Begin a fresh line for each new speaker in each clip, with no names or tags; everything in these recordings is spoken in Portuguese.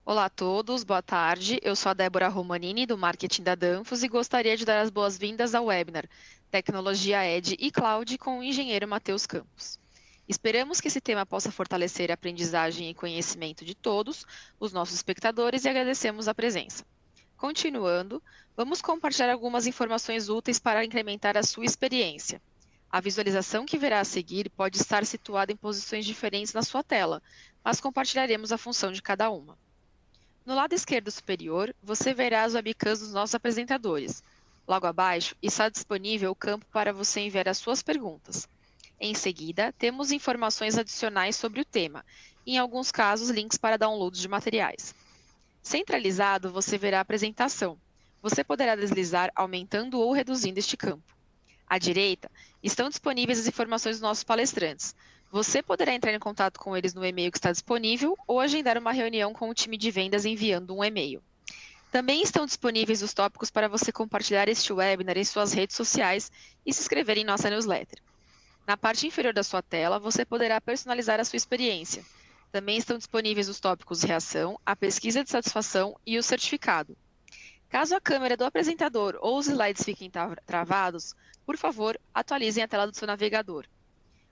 Olá a todos, boa tarde. Eu sou a Débora Romanini, do marketing da Danfoss, e gostaria de dar as boas-vindas ao webinar Tecnologia Edge e Cloud com o engenheiro Matheus Campos. Esperamos que esse tema possa fortalecer a aprendizagem e conhecimento de todos os nossos espectadores e agradecemos a presença. Continuando, vamos compartilhar algumas informações úteis para incrementar a sua experiência. A visualização que verá a seguir pode estar situada em posições diferentes na sua tela, mas compartilharemos a função de cada uma. No lado esquerdo superior, você verá as webcams dos nossos apresentadores. Logo abaixo, está disponível o campo para você enviar as suas perguntas. Em seguida, temos informações adicionais sobre o tema, e em alguns casos, links para downloads de materiais. Centralizado, você verá a apresentação. Você poderá deslizar aumentando ou reduzindo este campo. À direita, estão disponíveis as informações dos nossos palestrantes. Você poderá entrar em contato com eles no e-mail que está disponível ou agendar uma reunião com o time de vendas enviando um e-mail. Também estão disponíveis os tópicos para você compartilhar este webinar em suas redes sociais e se inscrever em nossa newsletter. Na parte inferior da sua tela, você poderá personalizar a sua experiência. Também estão disponíveis os tópicos de reação, a pesquisa de satisfação e o certificado. Caso a câmera do apresentador ou os slides fiquem travados, por favor, atualizem a tela do seu navegador.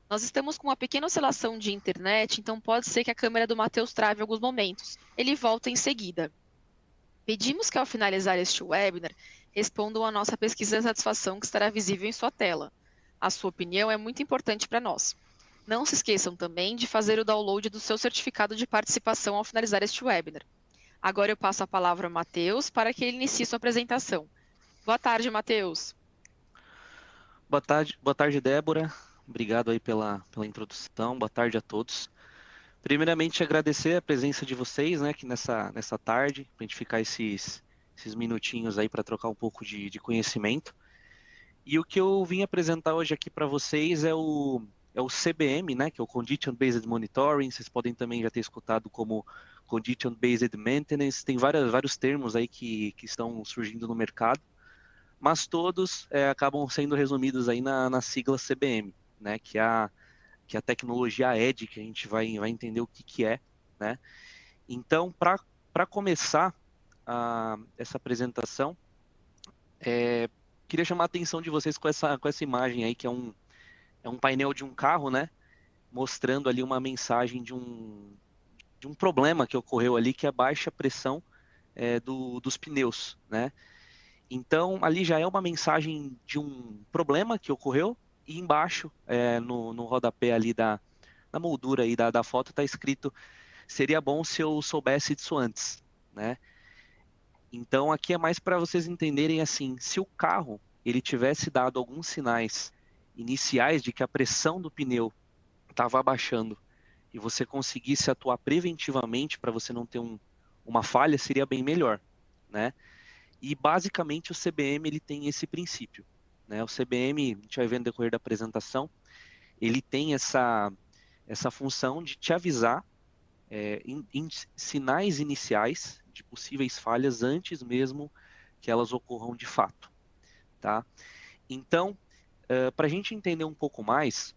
Nós estamos com uma pequena oscilação de internet, então pode ser que a câmera do Matheus trave em alguns momentos. Ele volta em seguida. Pedimos que ao finalizar este webinar, respondam à nossa pesquisa de satisfação que estará visível em sua tela. A sua opinião é muito importante para nós. Não se esqueçam também de fazer o download do seu certificado de participação ao finalizar este webinar. Agora eu passo a palavra ao Matheus para que ele inicie sua apresentação. Boa tarde, Matheus.
Boa tarde, Débora. Obrigado aí pela introdução. Boa tarde a todos. Primeiramente, agradecer a presença de vocês, né, aqui nessa tarde, para a gente ficar esses minutinhos aí para trocar um pouco de conhecimento. E o que eu vim apresentar hoje aqui para vocês é o CBM, né, que é o Condition Based Monitoring. Vocês podem também já ter escutado como Condition Based Maintenance. Tem vários termos aí que estão surgindo no mercado, mas todos acabam sendo resumidos aí na sigla CBM, né, que é a tecnologia Edge, que a gente vai entender o que é, né. Então, para começar essa apresentação, queria chamar a atenção de vocês com essa imagem aí, que é um painel de um carro, né, mostrando ali uma mensagem de um problema que ocorreu ali, que é a baixa pressão dos pneus, né. Então, ali já é uma mensagem de um problema que ocorreu, e embaixo, no rodapé ali na moldura aí da foto, está escrito: seria bom se eu soubesse disso antes, né? Então, aqui é mais para vocês entenderem assim, se o carro ele tivesse dado alguns sinais iniciais de que a pressão do pneu estava abaixando e você conseguisse atuar preventivamente para você não ter uma falha, seria bem melhor, né? E basicamente o CBM ele tem esse princípio, né? O CBM, a gente vai ver no decorrer da apresentação, ele tem essa função de te avisar em sinais iniciais de possíveis falhas antes mesmo que elas ocorram de fato, tá? Então, para a gente entender um pouco mais,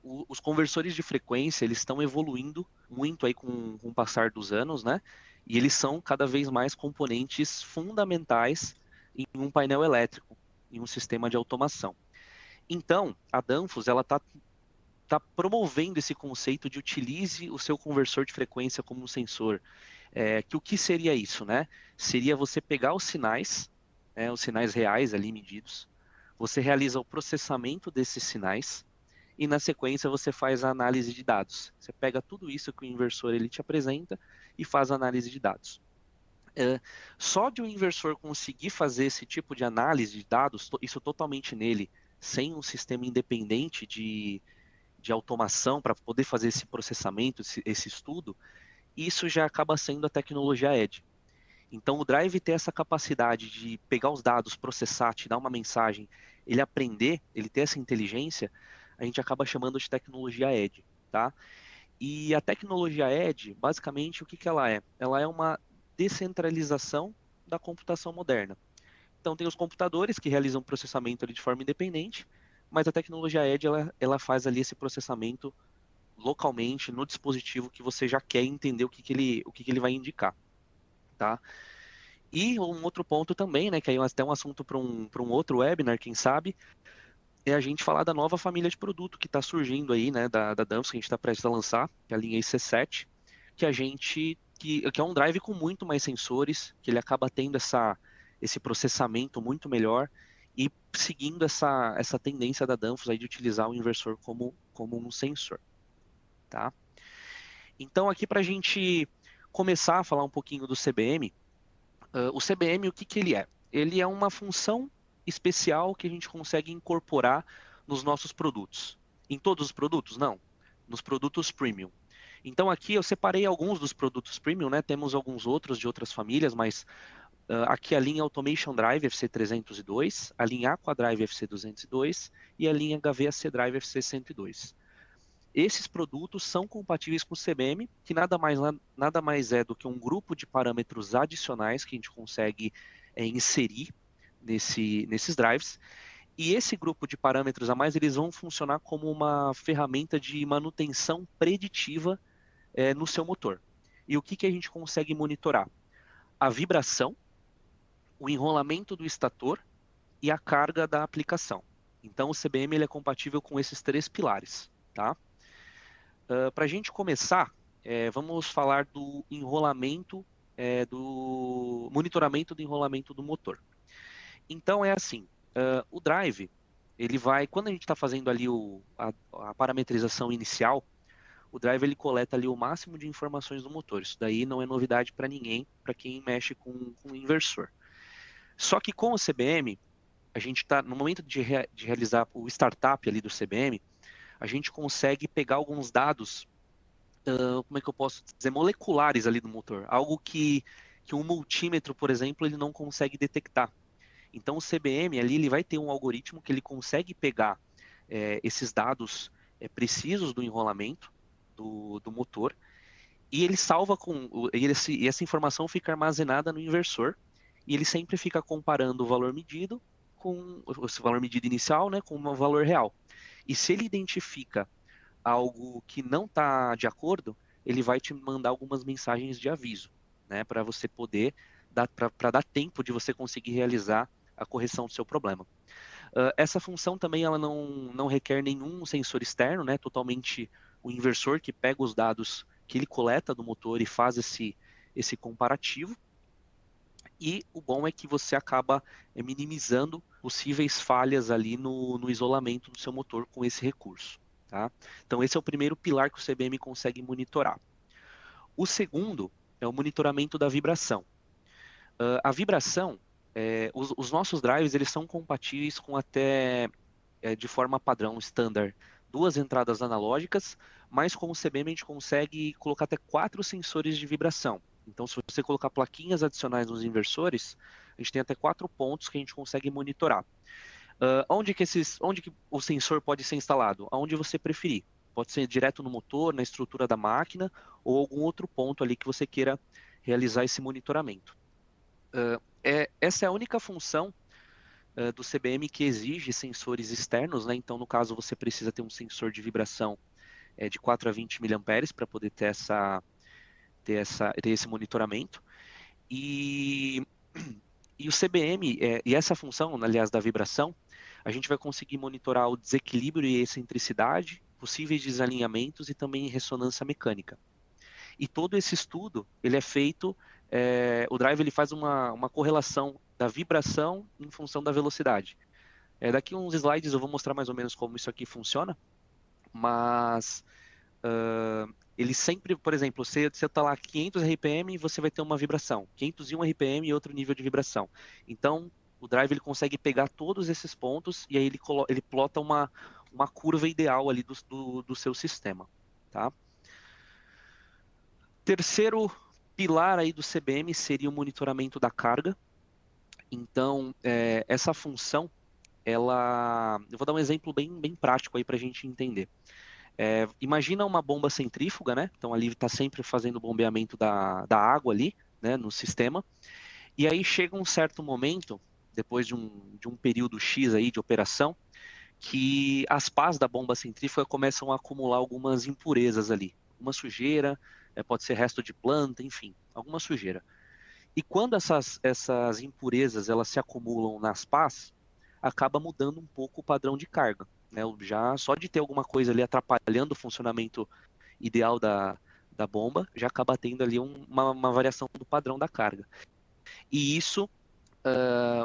os conversores de frequência eles estão evoluindo muito aí com o passar dos anos, né? E eles são cada vez mais componentes fundamentais em um painel elétrico, em um sistema de automação. Então, a Danfoss ela tá promovendo esse conceito de utilize o seu conversor de frequência como um sensor. O que seria isso, né? Seria você pegar os sinais reais ali medidos, você realiza o processamento desses sinais e na sequência você faz a análise de dados. Você pega tudo isso que o inversor ele te apresenta e faz a análise de dados. Só de um inversor conseguir fazer esse tipo de análise de dados, isso totalmente nele, sem um sistema independente de automação para poder fazer esse processamento, esse estudo, isso já acaba sendo a tecnologia Edge. Então, o Drive ter essa capacidade de pegar os dados, processar, te dar uma mensagem, ele aprender, ele ter essa inteligência, a gente acaba chamando de tecnologia Edge, tá? E a tecnologia Edge, basicamente, o que ela é? Ela é uma descentralização da computação moderna. Então, tem os computadores que realizam processamento ali de forma independente, mas a tecnologia Edge, ela faz ali esse processamento localmente no dispositivo que você já quer entender o que ele vai indicar, tá? E um outro ponto também, né, que aí é até um assunto para um outro webinar, quem sabe, é a gente falar da nova família de produto que está surgindo aí, né, da Danfoss, que a gente está prestes a lançar, que é a linha IC7, que é um drive com muito mais sensores, que ele acaba tendo esse processamento muito melhor e seguindo essa tendência da Danfoss aí de utilizar o inversor como um sensor, tá? Então aqui para a gente começar a falar um pouquinho do CBM, o CBM, o que que ele é? Ele é uma função especial que a gente consegue incorporar nos nossos produtos. Em todos os produtos? Não. Nos produtos premium. Então aqui eu separei alguns dos produtos premium, né? Temos alguns outros de outras famílias, mas aqui a linha Automation Drive FC302, a linha Aqua Drive FC202 e a linha HVAC Drive FC102. Esses produtos são compatíveis com o CBM, que nada mais é do que um grupo de parâmetros adicionais que a gente consegue inserir nesses drives. E esse grupo de parâmetros a mais, eles vão funcionar como uma ferramenta de manutenção preditiva no seu motor. E o que a gente consegue monitorar? A vibração, o enrolamento do estator e a carga da aplicação. Então o CBM ele é compatível com esses três pilares, tá? Para a gente começar, vamos falar do enrolamento, do monitoramento do enrolamento do motor. Então é assim, o drive, ele vai, quando a gente está fazendo ali a parametrização inicial, o drive ele coleta ali o máximo de informações do motor. Isso daí não é novidade para ninguém, para quem mexe com o inversor. Só que com o CBM, a gente está, no momento de realizar o startup ali do CBM, a gente consegue pegar alguns dados, como é que eu posso dizer, moleculares ali do motor. Algo que um multímetro, por exemplo, ele não consegue detectar. Então o CBM ali, ele vai ter um algoritmo que ele consegue pegar esses dados precisos do enrolamento do motor, e ele salva e essa informação fica armazenada no inversor, e ele sempre fica comparando o valor medido com esse valor medido inicial, né, com o valor real. E se ele identifica algo que não está de acordo, ele vai te mandar algumas mensagens de aviso, né, para você poder para dar tempo de você conseguir realizar a correção do seu problema. Essa função também ela não requer nenhum sensor externo, né, totalmente o inversor que pega os dados que ele coleta do motor e faz esse comparativo. E o bom é que você acaba minimizando possíveis falhas ali no isolamento do seu motor com esse recurso. Tá? Então esse é o primeiro pilar que o CBM consegue monitorar. O segundo é o monitoramento da vibração. A vibração, os nossos drives eles são compatíveis com até de forma padrão, standard, 2 entradas analógicas, mas com o CBM a gente consegue colocar até 4 sensores de vibração. Então, se você colocar plaquinhas adicionais nos inversores, a gente tem até 4 pontos que a gente consegue monitorar. Onde que o sensor pode ser instalado? Aonde você preferir. Pode ser direto no motor, na estrutura da máquina, ou algum outro ponto ali que você queira realizar esse monitoramento. Essa é a única função do CBM que exige sensores externos, né? Então, no caso, você precisa ter um sensor de vibração de 4 a 20 mA para poder ter esse monitoramento. E o CBM, e essa função, aliás, da vibração, a gente vai conseguir monitorar o desequilíbrio e excentricidade, possíveis desalinhamentos e também ressonância mecânica. E todo esse estudo, ele é feito, o drive ele faz uma correlação da vibração em função da velocidade. Daqui uns slides eu vou mostrar mais ou menos como isso aqui funciona, mas ele sempre, por exemplo, você está lá 500 RPM e você vai ter uma vibração, 501 RPM e outro nível de vibração. Então, o drive ele consegue pegar todos esses pontos e aí ele plota uma curva ideal ali do seu sistema, tá? Terceiro pilar aí do CBM seria o monitoramento da carga. Então, essa função, eu vou dar um exemplo bem prático aí para a gente entender. Imagina uma bomba centrífuga, né? Então ali está sempre fazendo o bombeamento da água ali, né, no sistema. E aí chega um certo momento, depois de um período X aí de operação, que as pás da bomba centrífuga começam a acumular algumas impurezas ali. Uma sujeira, pode ser resto de planta, enfim, alguma sujeira. E quando essas impurezas elas se acumulam nas pás, acaba mudando um pouco o padrão de carga. Né? Já só de ter alguma coisa ali atrapalhando o funcionamento ideal da bomba, já acaba tendo ali uma variação do padrão da carga. E isso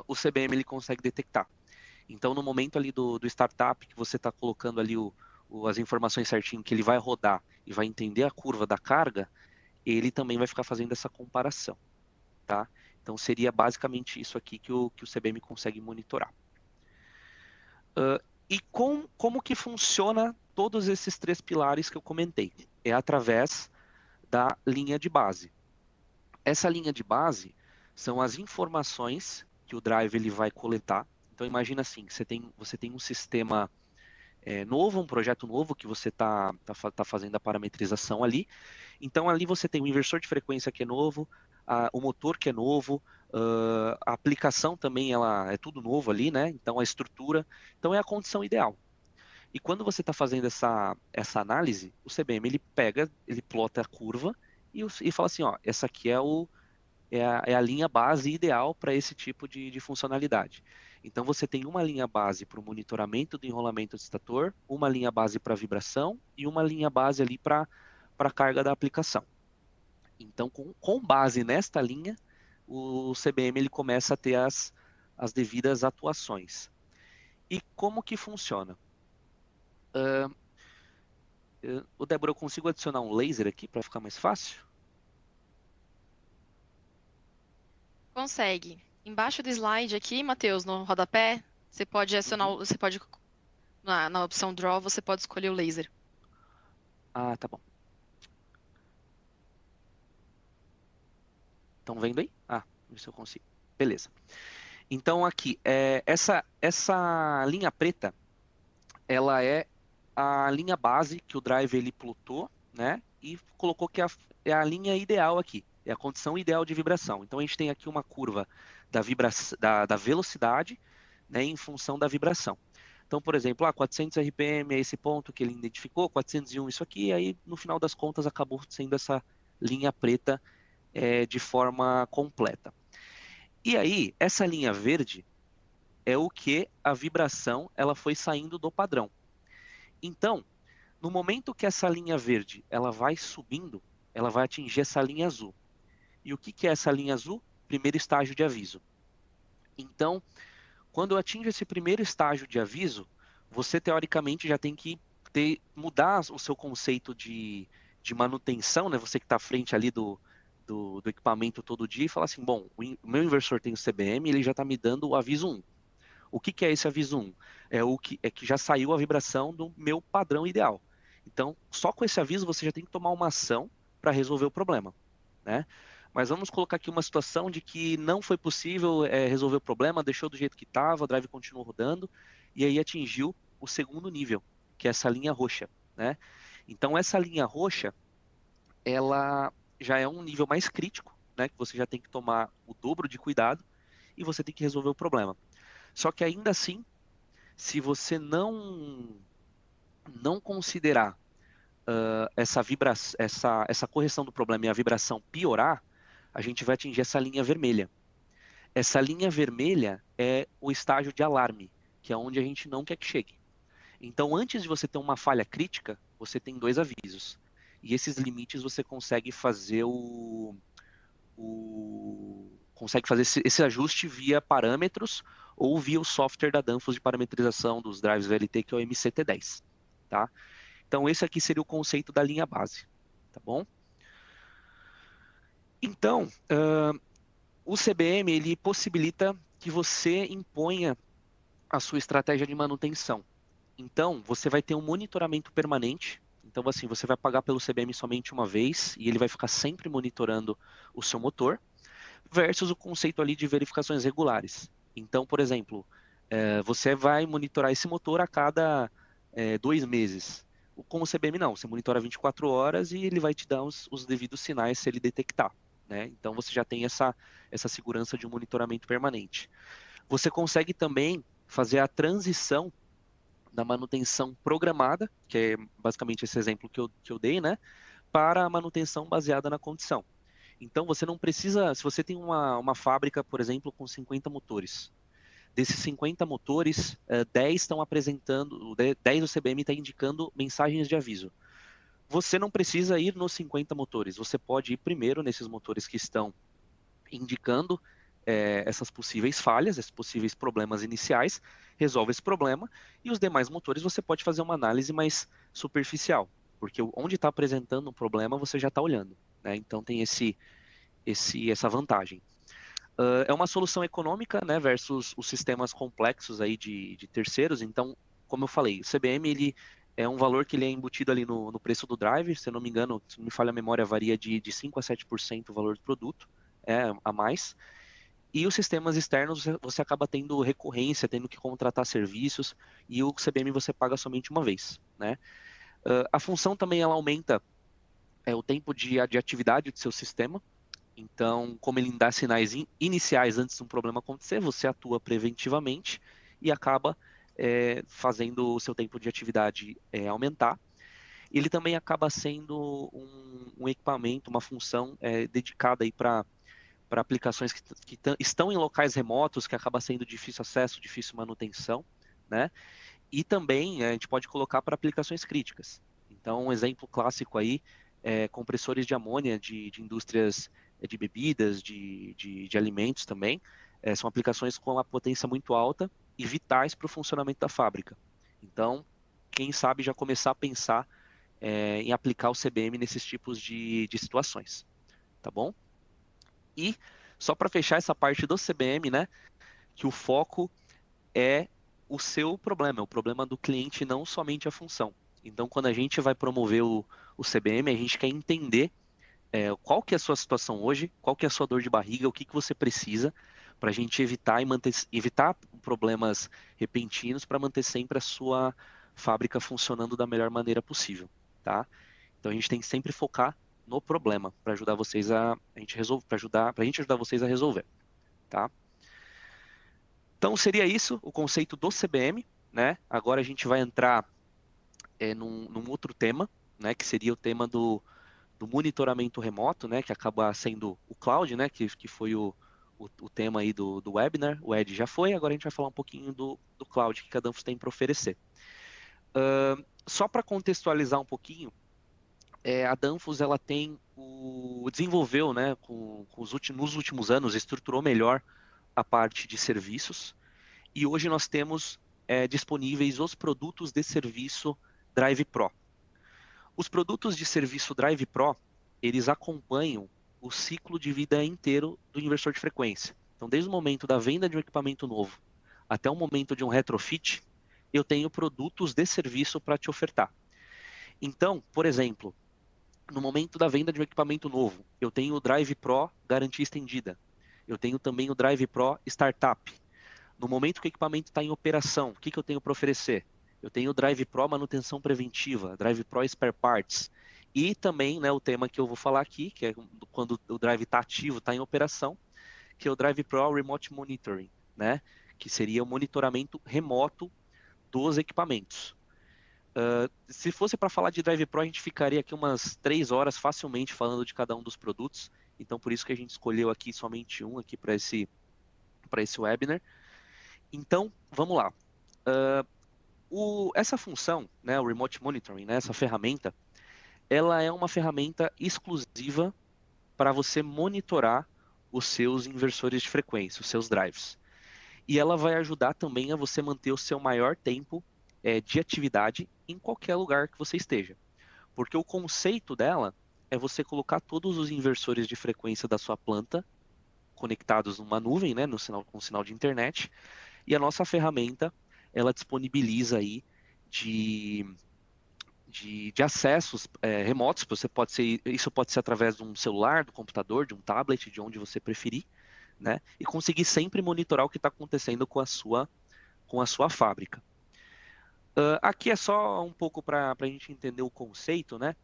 o CBM ele consegue detectar. Então, no momento ali do startup, que você está colocando ali as informações certinho, que ele vai rodar e vai entender a curva da carga, ele também vai ficar fazendo essa comparação. Tá? Então, seria basicamente isso aqui que o CBM consegue monitorar. E como que funciona todos esses 3 pilares que eu comentei? É através da linha de base. Essa linha de base são as informações que o drive ele vai coletar. Então, imagina assim, você tem um sistema novo, um projeto novo que você tá fazendo a parametrização ali. Então, ali você tem o inversor de frequência que é novo, o motor que é novo, a aplicação também ela é tudo novo ali, né? Então, a estrutura. Então, é a condição ideal. E quando você está fazendo essa análise, o CBM ele pega, ele plota a curva e fala assim, ó, essa aqui é a linha base ideal para esse tipo de funcionalidade. Então, você tem uma linha base para o monitoramento do enrolamento do estator, uma linha base para vibração e uma linha base ali para a carga da aplicação. Então, com base nesta linha, o CBM ele começa a ter as devidas atuações. E como que funciona? Débora, eu consigo adicionar um laser aqui para ficar mais fácil?
Consegue. Embaixo do slide aqui, Matheus, no rodapé, você pode adicionar,
Uhum.
você pode, na opção Draw, você pode escolher o laser.
Ah, tá bom. Estão vendo aí? Ah, ver se eu consigo. Beleza. Então aqui, essa linha preta, ela é a linha base que o drive ele plotou, né? E colocou que é a linha ideal aqui, é a condição ideal de vibração. Então a gente tem aqui uma curva da velocidade, né, em função da vibração. Então, por exemplo, 400 RPM é esse ponto que ele identificou, 401 isso aqui, e aí no final das contas acabou sendo essa linha preta de forma completa. E aí, essa linha verde é o que a vibração ela foi saindo do padrão. Então, no momento que essa linha verde ela vai subindo, ela vai atingir essa linha azul. E o que é essa linha azul? Primeiro estágio de aviso. Então, quando eu atingo esse primeiro estágio de aviso, você teoricamente já tem que mudar o seu conceito de manutenção, né? Você que está à frente ali do equipamento todo dia e falar assim, bom, o meu inversor tem o CBM, ele já está me dando o aviso 1. O que é esse aviso 1? É que já saiu a vibração do meu padrão ideal. Então, só com esse aviso você já tem que tomar uma ação para resolver o problema, né? Mas vamos colocar aqui uma situação de que não foi possível resolver o problema, deixou do jeito que estava, o drive continuou rodando, e aí atingiu o segundo nível, que é essa linha roxa, né? Então, essa linha roxa, ela já é um nível mais crítico, né? Que você já tem que tomar o dobro de cuidado e você tem que resolver o problema. Só que ainda assim, se você não considerar essa correção do problema e a vibração piorar, a gente vai atingir essa linha vermelha. Essa linha vermelha é o estágio de alarme, que é onde a gente não quer que chegue. Então, antes de você ter uma falha crítica, você tem 2 avisos. E esses limites você consegue fazer consegue fazer esse ajuste via parâmetros ou via o software da Danfoss de parametrização dos drives VLT, que é o MCT10. Tá? Então, esse aqui seria o conceito da linha base. Tá bom? Então, o CBM ele possibilita que você imponha a sua estratégia de manutenção. Então, você vai ter um monitoramento permanente. Então, assim, você vai pagar pelo CBM somente uma vez e ele vai ficar sempre monitorando o seu motor, versus o conceito ali de verificações regulares. Então, por exemplo, você vai monitorar esse motor a cada 2 meses. Com o CBM não, você monitora 24 horas e ele vai te dar os devidos sinais se ele detectar. Né? Então você já tem essa segurança de um monitoramento permanente. Você consegue também fazer a transição da manutenção programada, que é basicamente esse exemplo que eu dei, né, para a manutenção baseada na condição. Então, você não precisa, se você tem uma fábrica, por exemplo, com 50 motores, desses 50 motores, 10 estão apresentando, 10 o CBM está indicando mensagens de aviso. Você não precisa ir nos 50 motores, você pode ir primeiro nesses motores que estão indicando essas possíveis falhas, esses possíveis problemas iniciais, resolve esse problema, e os demais motores você pode fazer uma análise mais superficial, porque onde está apresentando um problema você já está olhando, né? Então tem essa vantagem. É uma solução econômica, né, versus os sistemas complexos aí de terceiros. Então, como eu falei, o CBM ele é um valor que ele é embutido ali no preço do drive, se eu não me engano, se não me falha a memória, varia de 5 a 7% o valor do produto, a mais. E os sistemas externos você acaba tendo recorrência, tendo que contratar serviços, e o CBM você paga somente uma vez, né? A função também ela aumenta o tempo de atividade do seu sistema. Então, como ele dá sinais iniciais antes de um problema acontecer, você atua preventivamente e acaba fazendo o seu tempo de atividade aumentar. Ele também acaba sendo um equipamento, uma função dedicada aí para aplicações que estão em locais remotos, que acaba sendo difícil acesso, difícil manutenção, né? E também a gente pode colocar para aplicações críticas. Então, um exemplo clássico aí é compressores de amônia de indústrias de bebidas, de alimentos também. São aplicações com uma potência muito alta e vitais para o funcionamento da fábrica. Então, quem sabe já começar a pensar em aplicar o CBM nesses tipos de situações, tá bom? E só para fechar essa parte do CBM, né, que o foco é o seu problema, é o problema do cliente, não somente a função. Então, quando a gente vai promover o CBM, a gente quer entender qual que é a sua situação hoje, qual que é a sua dor de barriga, o que, que você precisa para a gente evitar problemas repentinos para manter sempre a sua fábrica funcionando da melhor maneira possível, tá? Então a gente tem que sempre focar no problema para ajudar vocês a gente resolver, para a gente ajudar vocês a resolver, tá? Então seria isso o conceito do CBM, né? Agora a gente vai entrar num outro tema, né? Que seria o tema do monitoramento remoto, né? Que acaba sendo o cloud, né? Que foi o tema aí do webinar. O Ed já foi, agora a gente vai falar um pouquinho do cloud que a Danfoss tem para oferecer. Só para contextualizar um pouquinho, a Danfoss ela desenvolveu, né, nos últimos anos, estruturou melhor a parte de serviços, e hoje nós temos disponíveis os produtos de serviço Drive Pro. Os produtos de serviço Drive Pro, eles acompanham o ciclo de vida inteiro do inversor de frequência. Então, desde o momento da venda de um equipamento novo até o momento de um retrofit, eu tenho produtos de serviço para te ofertar. Então, por exemplo, no momento da venda de um equipamento novo, eu tenho o Drive Pro Garantia Estendida. Eu tenho também o Drive Pro Startup. No momento que o equipamento está em operação, o que eu tenho para oferecer? Eu tenho o Drive Pro Manutenção Preventiva, Drive Pro Spare Parts. E também, né, o tema que eu vou falar aqui, que é quando o Drive está ativo, está em operação, que é o Drive Pro Remote Monitoring, né? Que seria o monitoramento remoto dos equipamentos. Se fosse para falar de Drive Pro, a gente ficaria aqui umas 3 horas facilmente falando de cada um dos produtos. Então, por isso que a gente escolheu aqui somente um aqui para esse webinar. Então, vamos lá. Essa função, né, o Remote Monitoring, né, essa ferramenta, ela é uma ferramenta exclusiva para você monitorar os seus inversores de frequência, os seus drives. E ela vai ajudar também a você manter o seu maior tempo de atividade em qualquer lugar que você esteja. Porque o conceito dela é você colocar todos os inversores de frequência da sua planta conectados numa nuvem, né, com sinal de internet, e a nossa ferramenta ela disponibiliza aí de acessos remotos. Isso pode ser através de um celular, do computador, de um tablet, de onde você preferir, né? E conseguir sempre monitorar o que está acontecendo com a sua fábrica. Aqui é só um pouco para a gente entender o conceito, né?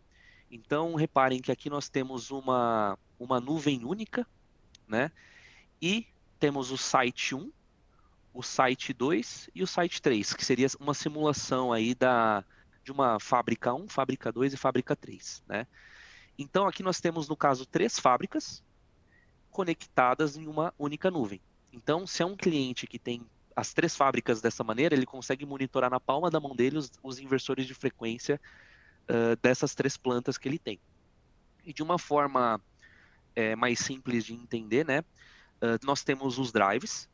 Então, reparem que aqui nós temos uma nuvem única, né? E temos o site 1, o Site 2 e o Site 3, que seria uma simulação aí de uma fábrica 1, fábrica 2 e fábrica 3, né? Então aqui nós temos, no caso, 3 fábricas conectadas em uma única nuvem. Então, se é um cliente que tem as 3 fábricas dessa maneira, ele consegue monitorar na palma da mão dele os inversores de frequência dessas 3 plantas que ele tem. E de uma forma mais simples de entender, né? Nós temos os drives,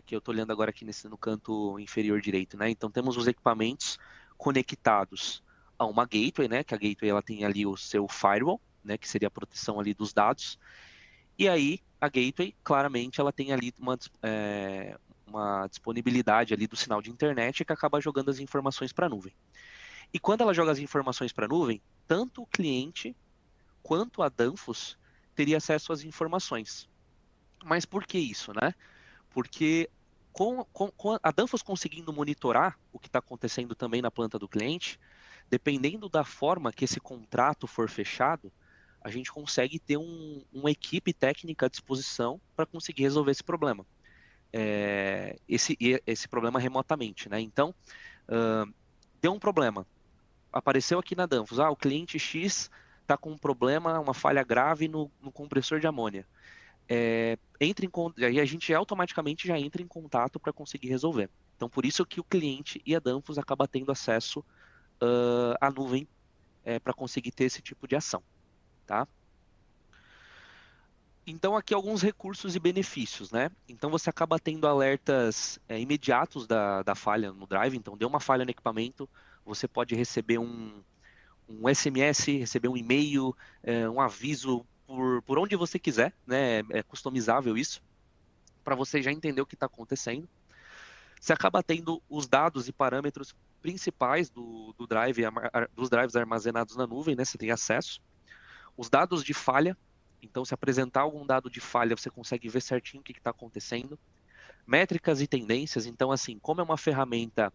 que eu estou olhando agora aqui no canto inferior direito, né? Então temos os equipamentos conectados a uma gateway, né? Que a gateway ela tem ali o seu firewall, né? Que seria a proteção ali dos dados. E aí a gateway, claramente, ela tem ali uma disponibilidade ali do sinal de internet que acaba jogando as informações para a nuvem. E quando ela joga as informações para a nuvem, tanto o cliente quanto a Danfoss teria acesso às informações. Mas por que isso, né? Porque com a Danfoss conseguindo monitorar o que está acontecendo também na planta do cliente, dependendo da forma que esse contrato for fechado, a gente consegue ter uma equipe técnica à disposição para conseguir resolver esse problema. Esse problema remotamente, né? Então, deu um problema. Apareceu aqui na Danfoss, o cliente X está com um problema, uma falha grave no compressor de amônia. Aí a gente automaticamente já entra em contato para conseguir resolver. Então, por isso que o cliente e a Danfoss acaba tendo acesso à nuvem para conseguir ter esse tipo de ação, tá? Então, aqui alguns recursos e benefícios, né? Então, você acaba tendo alertas imediatos da falha no drive. Então, deu uma falha no equipamento, você pode receber um SMS, receber um e-mail, um aviso por onde você quiser, né? É customizável isso, para você já entender o que está acontecendo. Você acaba tendo os dados e parâmetros principais do drive, dos drives armazenados na nuvem, né? Você tem acesso. Os dados de falha, então se apresentar algum dado de falha, você consegue ver certinho o que está acontecendo. Métricas e tendências, então assim, como é uma ferramenta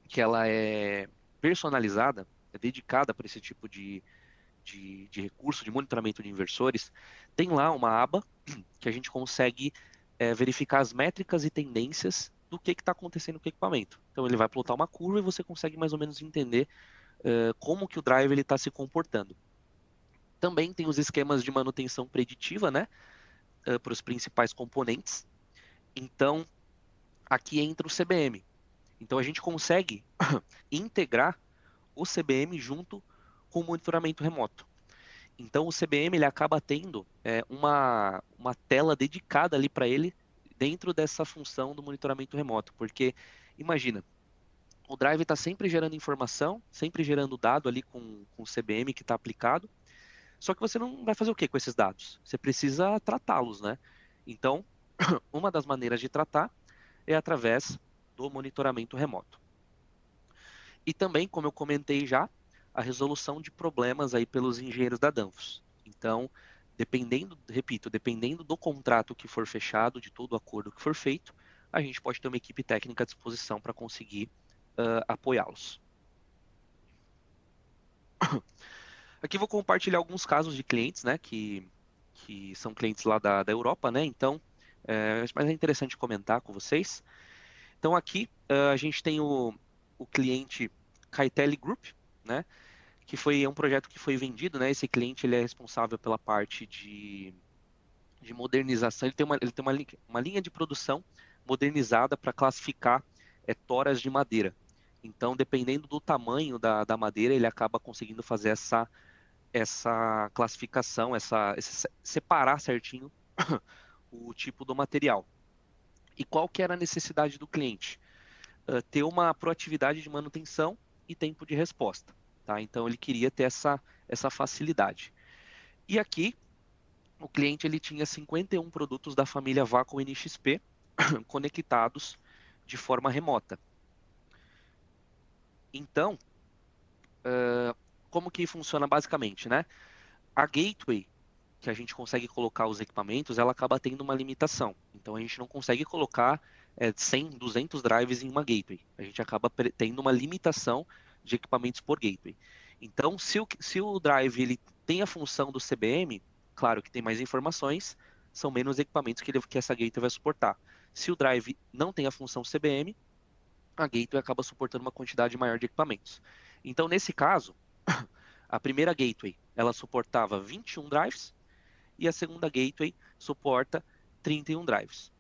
que ela é personalizada, é dedicada para esse tipo de recurso, de monitoramento de inversores, tem lá uma aba que a gente consegue verificar as métricas e tendências do que está acontecendo com o equipamento. Então ele vai plotar uma curva e você consegue mais ou menos entender como que o drive está se comportando. Também tem os esquemas de manutenção preditiva, né, para os principais componentes. Então, aqui entra o CBM. Então, a gente consegue integrar o CBM junto com o monitoramento remoto. Então, o CBM ele acaba tendo uma tela dedicada ali para ele dentro dessa função do monitoramento remoto. Porque, imagina, o Drive está sempre gerando informação, sempre gerando dado ali com o CBM que está aplicado. Só que você não vai fazer o que com esses dados? Você precisa tratá-los, né? Então, uma das maneiras de tratar é através do monitoramento remoto. E também, como eu comentei já, a resolução de problemas aí pelos engenheiros da Danfoss. Então, dependendo do contrato que for fechado, de todo o acordo que for feito, a gente pode ter uma equipe técnica à disposição para conseguir apoiá-los. Aqui vou compartilhar alguns casos de clientes, né, que são clientes lá da Europa, né, então, mas é interessante comentar com vocês. Então aqui a gente tem o cliente Caitelli Group, né, que foi um projeto que foi vendido, né, esse cliente ele é responsável pela parte de modernização, ele tem uma linha de produção modernizada para classificar toras de madeira. Então, dependendo do tamanho da madeira, ele acaba conseguindo fazer essa classificação, separar certinho o tipo do material. E qual que era a necessidade do cliente? Ter uma proatividade de manutenção e tempo de resposta. Tá? Então ele queria ter essa facilidade. E aqui o cliente ele tinha 51 produtos da família Vacuum NXP conectados de forma remota. Então, como que funciona basicamente, né? A gateway que a gente consegue colocar os equipamentos, ela acaba tendo uma limitação. Então a gente não consegue colocar 100, 200 drives em uma gateway. A gente acaba tendo uma limitação de equipamentos por gateway. Então, se o drive ele tem a função do CBM, claro que tem mais informações, são menos equipamentos que essa gateway vai suportar. Se o drive não tem a função CBM, a gateway acaba suportando uma quantidade maior de equipamentos. Então, nesse caso, a primeira gateway ela suportava 21 drives e a segunda gateway suporta 31 drives.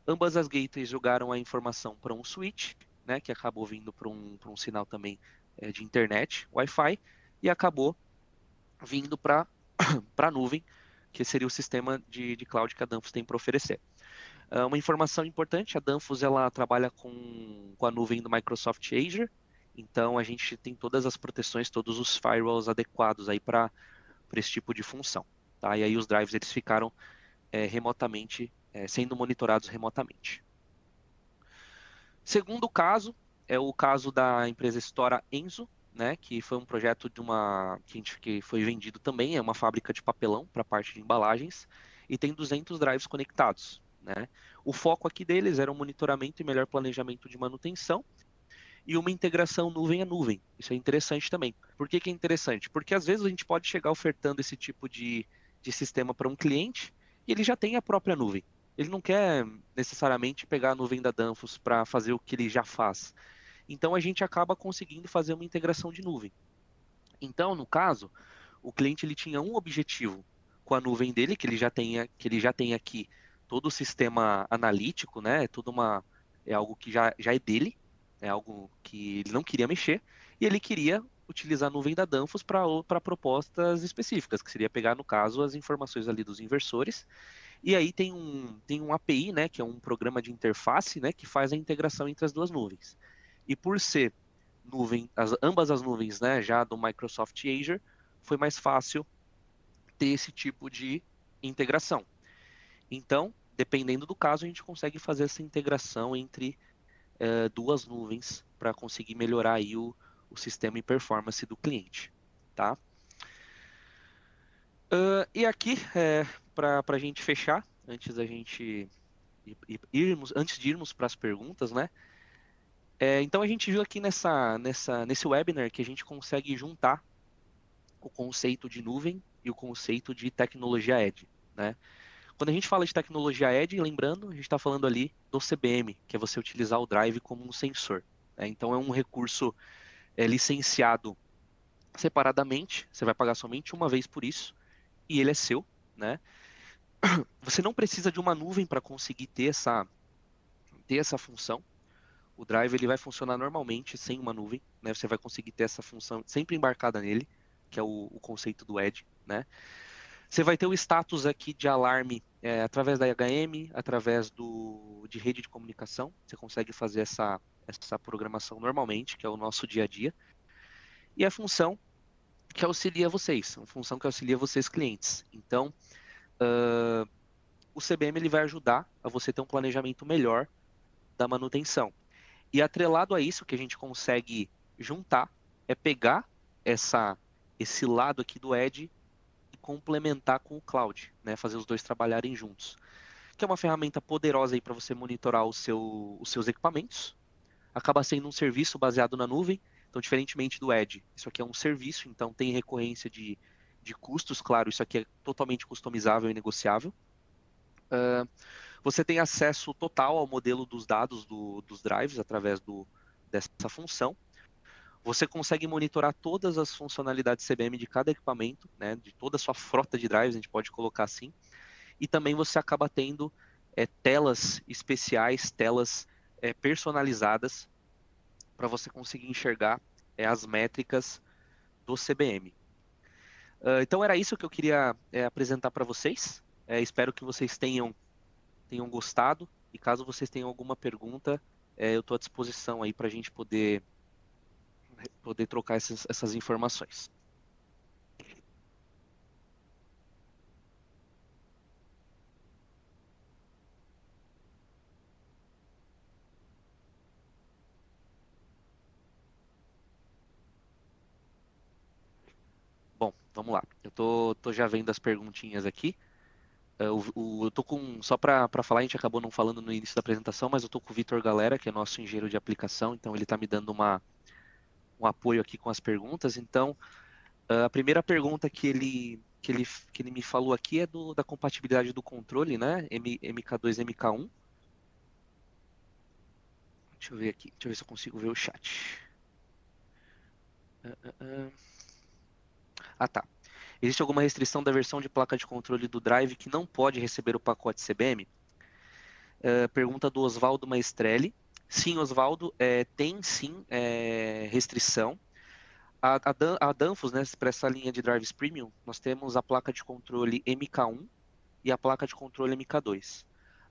Ambas as gateways jogaram a informação para um switch, né, que acabou vindo para um sinal também de internet, Wi-Fi, e acabou vindo para a nuvem, que seria o sistema de cloud que a Danfoss tem para oferecer. Uma informação importante, a Danfoss ela trabalha com a nuvem do Microsoft Azure, então a gente tem todas as proteções, todos os firewalls adequados aí para esse tipo de função. Tá? E aí os drives eles ficaram remotamente, sendo monitorados remotamente. Segundo caso, é o caso da empresa Stora Enso, né, que foi um projeto que foi vendido também, é uma fábrica de papelão para a parte de embalagens, e tem 200 drives conectados. Né? O foco aqui deles era o monitoramento e melhor planejamento de manutenção e uma integração nuvem a nuvem. Isso é interessante também. Por que é interessante? Porque às vezes a gente pode chegar ofertando esse tipo de sistema para um cliente e ele já tem a própria nuvem. Ele não quer necessariamente pegar a nuvem da Danfoss para fazer o que ele já faz. Então a gente acaba conseguindo fazer uma integração de nuvem. Então, no caso, o cliente ele tinha um objetivo com a nuvem dele, que ele já tem aqui todo o sistema analítico, né? É algo que já é dele, é algo que ele não queria mexer, e ele queria utilizar a nuvem da Danfoss para propostas específicas, que seria pegar, no caso, as informações ali dos inversores. E aí tem um API, né, que é um programa de interface, né, que faz a integração entre as duas nuvens. E por ser ambas as nuvens, né, já do Microsoft Azure, foi mais fácil ter esse tipo de integração. Então, dependendo do caso, a gente consegue fazer essa integração entre duas nuvens para conseguir melhorar aí o sistema e performance do cliente, tá? E aqui, para a gente fechar, antes de irmos para as perguntas, né? Então a gente viu aqui nesse webinar que a gente consegue juntar o conceito de nuvem e o conceito de tecnologia edge, né? Quando a gente fala de tecnologia edge, lembrando, a gente está falando ali do CBM, que é você utilizar o drive como um sensor. Né? Então é um recurso licenciado separadamente, você vai pagar somente uma vez por isso, e ele é seu, né? Você não precisa de uma nuvem para conseguir ter essa função. O drive ele vai funcionar normalmente sem uma nuvem, né? Você vai conseguir ter essa função sempre embarcada nele, que é o conceito do edge, né? Você vai ter o status aqui de alarme através da IHM, através de rede de comunicação. Você consegue fazer essa programação normalmente, que é o nosso dia a dia. E a função que auxilia vocês, a função que auxilia vocês clientes. Então, o CBM ele vai ajudar a você ter um planejamento melhor da manutenção. E atrelado a isso, que a gente consegue juntar, é pegar esse lado aqui do Edge e complementar com o Cloud, né? Fazer os dois trabalharem juntos. Que é uma ferramenta poderosa aí para você monitorar os seus equipamentos. Acaba sendo um serviço baseado na nuvem. Então, diferentemente do Edge, isso aqui é um serviço, então tem recorrência de custos, claro, isso aqui é totalmente customizável e negociável. Você tem acesso total ao modelo dos dados dos drives através dessa função. Você consegue monitorar todas as funcionalidades CBM de cada equipamento, né, de toda a sua frota de drives, a gente pode colocar assim. E também você acaba tendo telas especiais, telas personalizadas para você conseguir enxergar as métricas do CBM. Então era isso que eu queria apresentar para vocês. Espero que vocês tenham gostado. E caso vocês tenham alguma pergunta, eu estou à disposição aí para a gente poder trocar essas informações. Bom, vamos lá. Eu tô já vendo as perguntinhas aqui. Eu tô só para falar, a gente acabou não falando no início da apresentação, mas eu tô com o Vitor Galera, que é nosso engenheiro de aplicação, então ele está me dando um apoio aqui com as perguntas. Então, a primeira pergunta que que ele me falou aqui é da compatibilidade do controle, né? MK2 e MK1. Deixa eu ver aqui, deixa eu ver se eu consigo ver o chat. Ah, tá. Existe alguma restrição da versão de placa de controle do drive que não pode receber o pacote CBM? Pergunta do Oswaldo Maestrelli. Sim, Oswaldo, tem sim restrição. A Danfoss, né, para essa linha de drives premium, nós temos a placa de controle MK1 e a placa de controle MK2.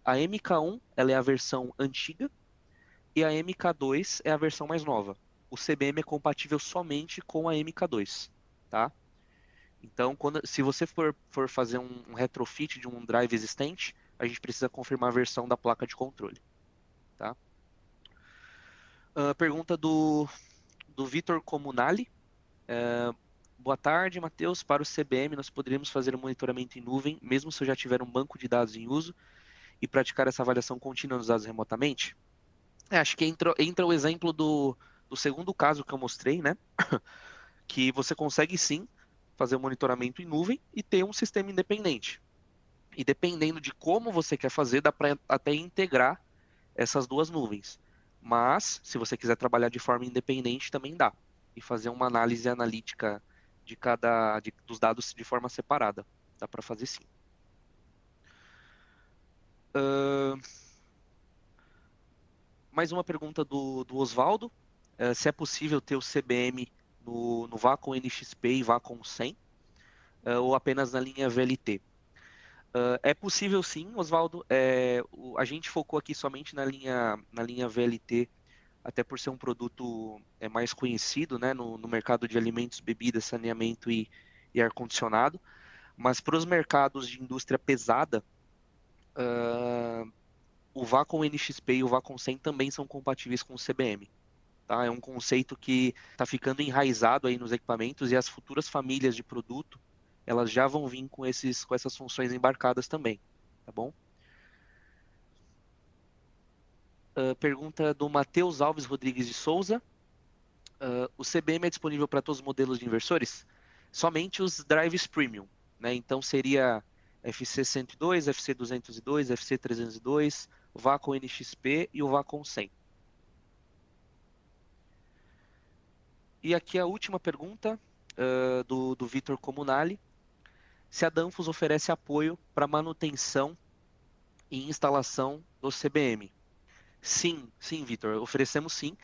A MK1 ela é a versão antiga e a MK2 é a versão mais nova. O CBM é compatível somente com a MK2, tá? Então, se você for fazer um retrofit de um drive existente, a gente precisa confirmar a versão da placa de controle, tá? Pergunta do Vitor Comunali. Boa tarde, Matheus. Para o CBM, nós poderíamos fazer um monitoramento em nuvem, mesmo se eu já tiver um banco de dados em uso, e praticar essa avaliação contínua dos dados remotamente? Acho que entra o exemplo do segundo caso que eu mostrei, né? Que você consegue sim fazer o monitoramento em nuvem e ter um sistema independente. E dependendo de como você quer fazer, dá para até integrar essas duas nuvens. Mas, se você quiser trabalhar de forma independente, também dá. E fazer uma análise analítica dos dados de forma separada. Dá para fazer sim. Mais uma pergunta do Oswaldo. Se é possível ter o CBM no Vacom NXP e Vacom 100, ou apenas na linha VLT? É possível sim, Oswaldo. A gente focou aqui somente na linha VLT, até por ser um produto mais conhecido, né, no mercado de alimentos, bebidas, saneamento e ar-condicionado. Mas para os mercados de indústria pesada, o Vacom NXP e o Vacom 100 também são compatíveis com o CBM. Tá? É um conceito que está ficando enraizado aí nos equipamentos, e as futuras famílias de produto, elas já vão vir com essas funções embarcadas também, tá bom? Pergunta do Matheus Alves Rodrigues de Souza. O CBM é disponível para todos os modelos de inversores? Somente os drives premium, né? Então seria FC102, FC202, FC302, o Vacom NXP e o Vacom 100. E aqui a última pergunta do Vitor Comunali. Se a Danfoss oferece apoio para manutenção e instalação do CBM? Sim, sim, Vitor, oferecemos sim.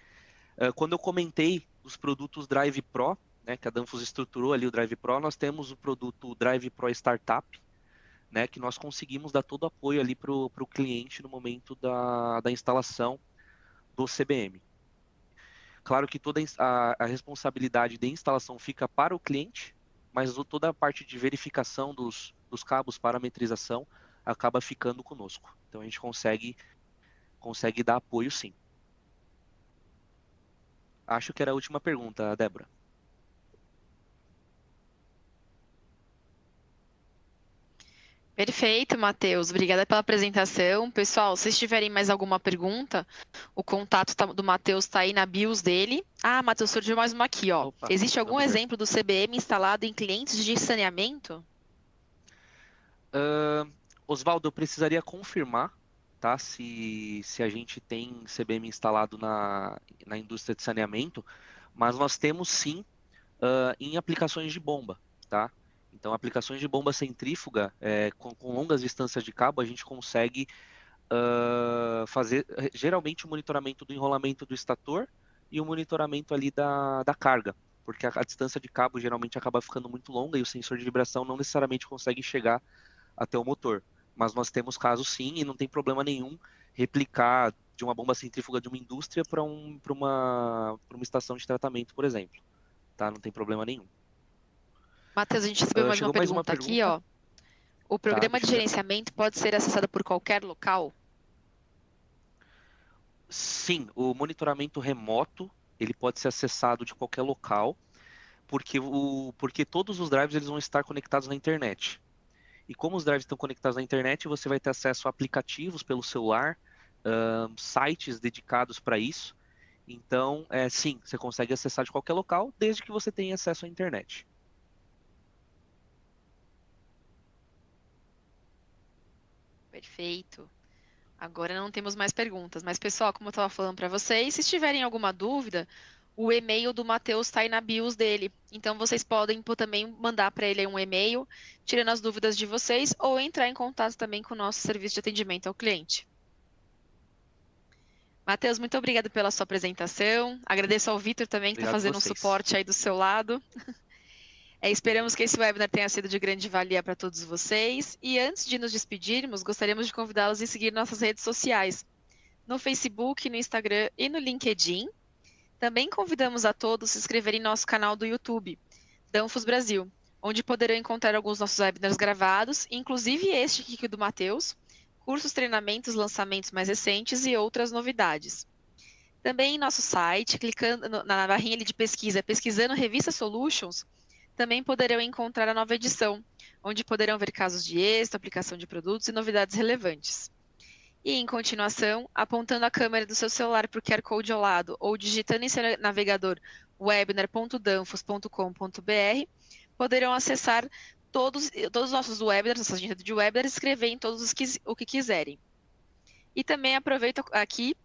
Quando eu comentei os produtos Drive Pro, né, que a Danfoss estruturou ali o Drive Pro, nós temos o produto Drive Pro Startup, né, que nós conseguimos dar todo o apoio ali para o cliente no momento da instalação do CBM. Claro que toda a responsabilidade de instalação fica para o cliente, mas toda a parte de verificação dos cabos, parametrização, acaba ficando conosco. Então a gente consegue dar apoio sim. Acho que era a última pergunta, Débora.
Perfeito, Matheus. Obrigada pela apresentação. Pessoal, se tiverem mais alguma pergunta, o contato do Matheus está aí na BIOS dele. Ah, Matheus, surgiu mais uma aqui, ó.
Opa,
Existe algum
vamos ver.
exemplo do CBM instalado em clientes de saneamento?
Oswaldo, eu precisaria confirmar, tá? Se a gente tem CBM instalado na indústria de saneamento, mas nós temos sim em aplicações de bomba, tá? Então, aplicações de bomba centrífuga, com longas distâncias de cabo, a gente consegue fazer geralmente o monitoramento do enrolamento do estator e o monitoramento ali da carga, porque a distância de cabo geralmente acaba ficando muito longa e o sensor de vibração não necessariamente consegue chegar até o motor. Mas nós temos casos sim, e não tem problema nenhum replicar de uma bomba centrífuga de uma indústria para uma estação de tratamento, por exemplo. Tá? Não tem problema nenhum.
Matheus, a gente recebeu mais uma
Chegou mais uma
pergunta aqui,
pergunta.
ó. O
Tá,
programa de
deixa eu ver.
gerenciamento pode ser acessado por qualquer local?
Sim, o monitoramento remoto ele pode ser acessado de qualquer local, porque todos os drives eles vão estar conectados na internet. E como os drives estão conectados na internet, você vai ter acesso a aplicativos pelo celular, sites dedicados para isso. Então, sim, você consegue acessar de qualquer local, desde que você tenha acesso à internet.
Perfeito. Agora não temos mais perguntas, mas pessoal, como eu estava falando para vocês, se tiverem alguma dúvida, o e-mail do Matheus está aí na bios dele. Então vocês podem também mandar para ele um e-mail, tirando as dúvidas de vocês, ou entrar em contato também com o nosso serviço de atendimento ao cliente. Matheus, muito obrigada pela sua apresentação. Agradeço ao Vitor também, que está
Obrigado
fazendo um
vocês.
suporte aí do seu lado. Esperamos que esse webinar tenha sido de grande valia para todos vocês. E antes de nos despedirmos, gostaríamos de convidá-los a seguir nossas redes sociais, no Facebook, no Instagram e no LinkedIn. Também convidamos a todos a se inscreverem em nosso canal do YouTube, Danfoss Brasil, onde poderão encontrar alguns nossos webinars gravados, inclusive este aqui do Matheus, cursos, treinamentos, lançamentos mais recentes e outras novidades. Também em nosso site, clicando na barrinha de pesquisa, pesquisando Revista Solutions, também poderão encontrar a nova edição, onde poderão ver casos de êxito, aplicação de produtos e novidades relevantes. E, em continuação, apontando a câmera do seu celular para o QR Code ao lado ou digitando em seu navegador webinar.danfoss.com.br, poderão acessar todos os nossos webinars, nossa agenda de webinars, e escrever em todos o que quiserem. E também aproveito aqui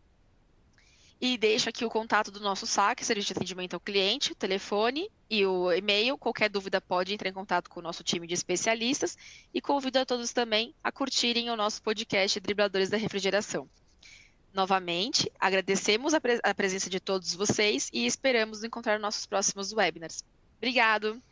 e deixo aqui o contato do nosso SAC, Serviço de Atendimento ao Cliente, o telefone e o e-mail. Qualquer dúvida pode entrar em contato com o nosso time de especialistas e convido a todos também a curtirem o nosso podcast Dribladores da Refrigeração. Novamente, agradecemos a presença de todos vocês e esperamos encontrar nossos próximos webinars. Obrigado!